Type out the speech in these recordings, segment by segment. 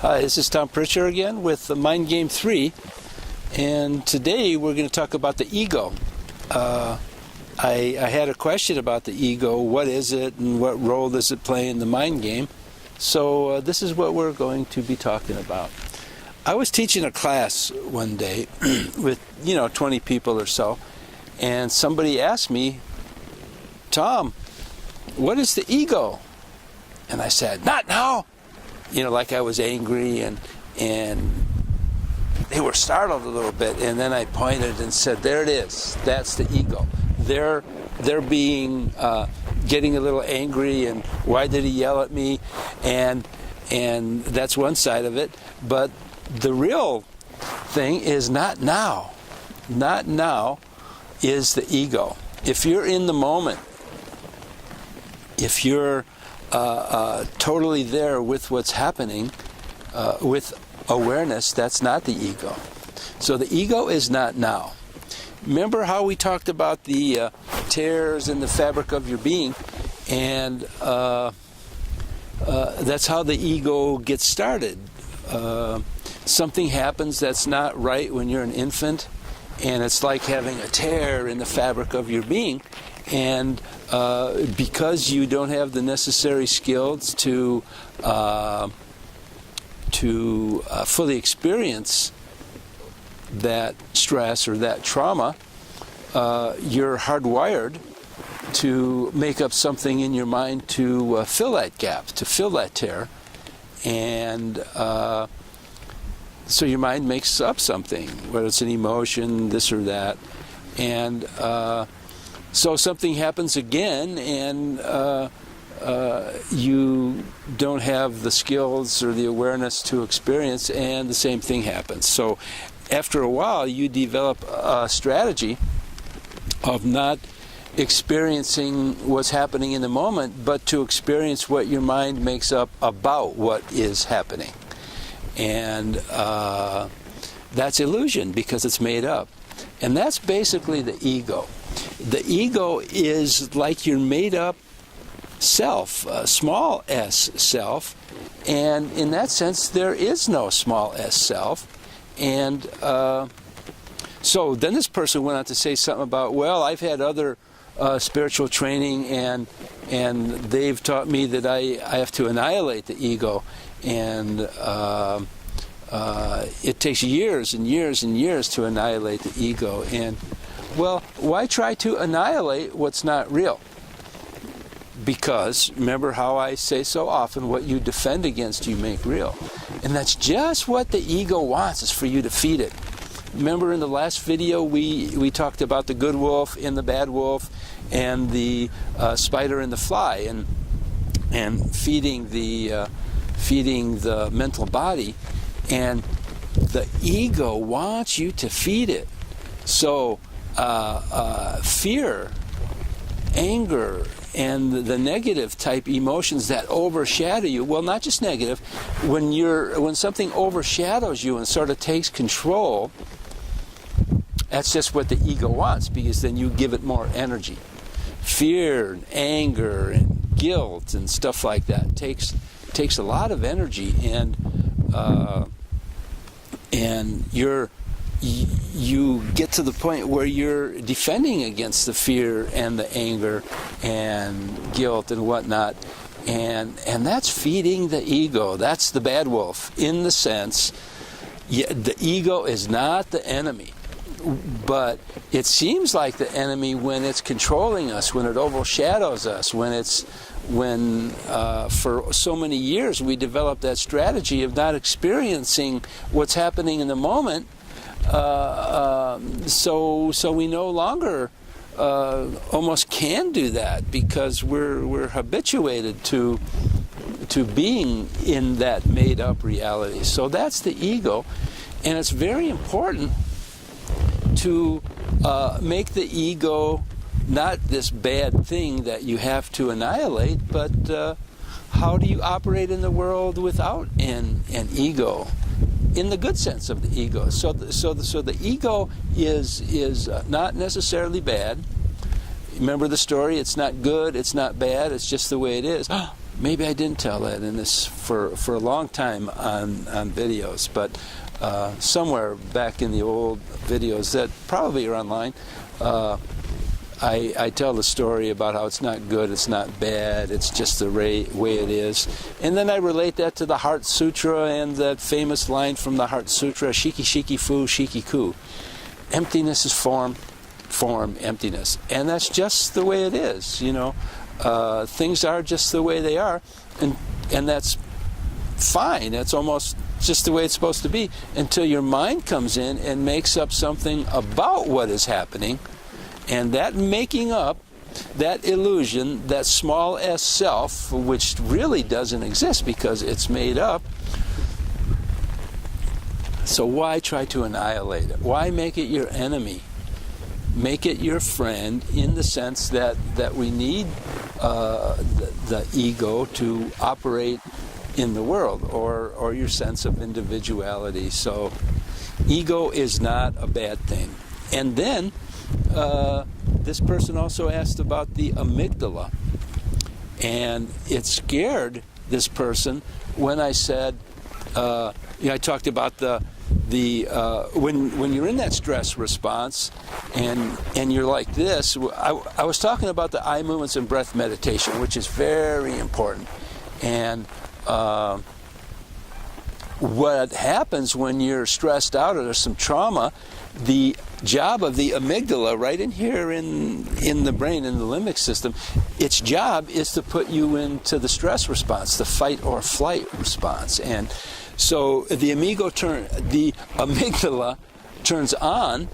Hi, this is Tom Pritscher again with the Mind Game 3, and today we're going to talk about the ego. I had a question about the ego. What is it and what role does it play in the mind game? So this is what we're going to be talking about. I was teaching a class one day with 20 people or so, and somebody asked me, Tom, what is the ego? And I said, not now. Like I was angry, and they were startled a little bit, and then I pointed and said, there it is, that's the ego. They're being getting a little angry, and why did he yell at me? And that's one side of it, but the real thing is not now. Not now is the ego. If you're in the moment, if you're totally there with what's happening, with awareness, that's not the ego. So the ego is not now. Remember how we talked about the tears in the fabric of your being, and that's how the ego gets started. Something happens that's not right when you're an infant, and it's like having a tear in the fabric of your being. And because you don't have the necessary skills to fully experience that stress or that trauma, you're hardwired to make up something in your mind to fill that gap, to fill that tear. And so your mind makes up something, whether it's an emotion, this or that. And so something happens again, and you don't have the skills or the awareness to experience, and the same thing happens. So after a while, you develop a strategy of not experiencing what's happening in the moment, but to experience what your mind makes up about what is happening. And that's illusion, because it's made up. And that's basically the ego. The ego is like your made-up self, small s self, and in that sense there is no small s self. And so then this person went on to say something about, well, I've had other spiritual training, and they've taught me that I have to annihilate the ego, and it takes years and years and years to annihilate the ego. And well, why try to annihilate what's not real? Because, remember how I say so often, what you defend against you make real. And that's just what the ego wants, is for you to feed it. Remember in the last video we talked about the good wolf and the bad wolf, and the spider and the fly, and feeding the mental body. And the ego wants you to feed it. So fear, anger, and the negative type emotions that overshadow you, well, not just negative, when something overshadows you and sort of takes control, that's just what the ego wants, because then you give it more energy. Fear and anger and guilt and stuff like that takes a lot of energy, and you get to the point where you're defending against the fear and the anger and guilt and whatnot, and that's feeding the ego. That's the bad wolf, in the sense, the ego is not the enemy, but it seems like the enemy when it's controlling us, when it overshadows us, when for so many years we developed that strategy of not experiencing what's happening in the moment. So we no longer almost can do that, because we're habituated to being in that made-up reality. So that's the ego, and it's very important to make the ego not this bad thing that you have to annihilate, but how do you operate in the world without an ego? In the good sense of the ego. So the ego is not necessarily bad. Remember the story? It's not good, it's not bad, it's just the way it is. maybe I didn't tell that in this for a long time on videos, but somewhere back in the old videos that probably are online, I tell the story about how it's not good, it's not bad, it's just the way it is. And then I relate that to the Heart Sutra and that famous line from the Heart Sutra, Shiki Shiki Fu Shiki Ku. Emptiness is form, form, emptiness. And that's just the way it is, you know. Things are just the way they are, and that's fine. That's almost just the way it's supposed to be until your mind comes in and makes up something about what is happening. And that making up, that illusion, that small s self, which really doesn't exist because it's made up. So why try to annihilate it? Why make it your enemy? Make it your friend in the sense that we need the ego to operate in the world, or your sense of individuality. So ego is not a bad thing. And then this person also asked about the amygdala, and it scared this person when I said, I talked about when you're in that stress response and you're like this. I was talking about the eye movements and breath meditation, which is very important. And what happens when you're stressed out or there's some trauma, the job of the amygdala right in here in the brain, in the limbic system, its job is to put you into the stress response, the fight or flight response. And so the amygdala turns on,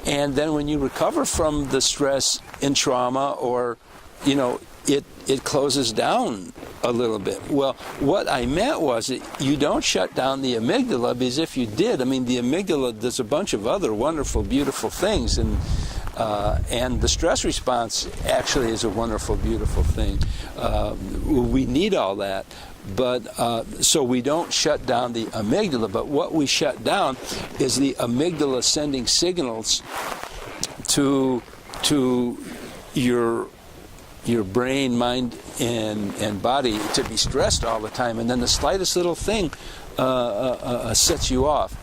and then when you recover from the stress and trauma, or it closes down a little bit. Well, what I meant was that you don't shut down the amygdala, because if you did, the amygdala does a bunch of other wonderful, beautiful things, and the stress response actually is a wonderful, beautiful thing. We need all that, but so we don't shut down the amygdala. But what we shut down is the amygdala sending signals to your brain, mind, and body to be stressed all the time, and then the slightest little thing sets you off.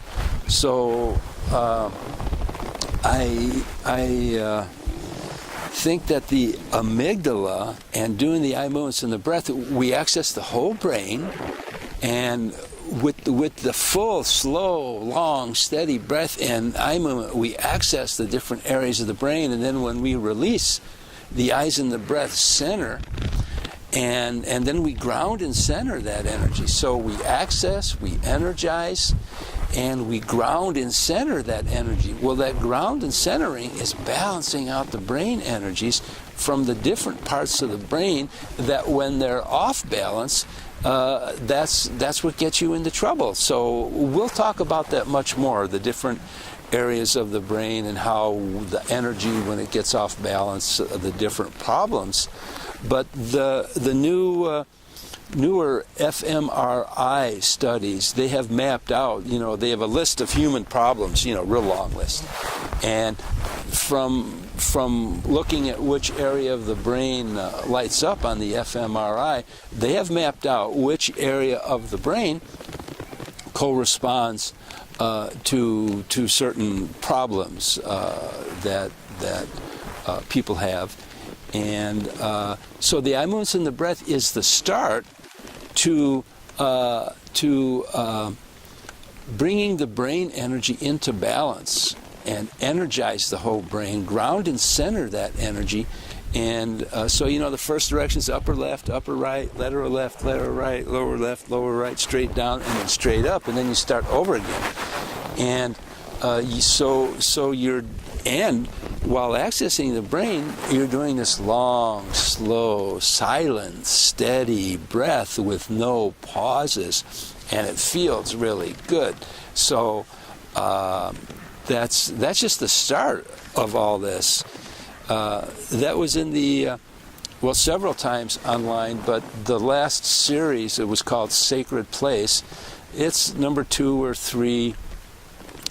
So I think that the amygdala and doing the eye movements and the breath, we access the whole brain, and with the full, slow, long, steady breath and eye movement, we access the different areas of the brain, and then when we release, the eyes and the breath center, and then we ground and center that energy. So we access, we energize, and we ground and center that energy. Well, that ground and centering is balancing out the brain energies from the different parts of the brain that when they're off balance, that's what gets you into trouble. So we'll talk about that much more, the different areas of the brain and how the energy, when it gets off balance, the different problems. But the newer fMRI studies, they have mapped out, they have a list of human problems, real long list. And from looking at which area of the brain lights up on the fMRI, they have mapped out which area of the brain corresponds to certain problems that people have. And so the eye movements and the breath is the start to bringing the brain energy into balance and energize the whole brain, ground and center that energy. And so, the first direction is upper left, upper right, lateral left, lateral right, lower left, lower right, straight down, and then straight up, and then you start over again. And and while accessing the brain, you're doing this long, slow, silent, steady breath with no pauses, and it feels really good. So that's just the start of all this. That was in the several times online, but the last series, it was called Sacred Place. It's number 2 or 3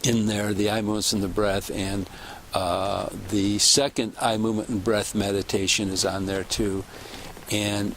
in there, the eye movements and the breath, and the second eye movement and breath meditation is on there too. And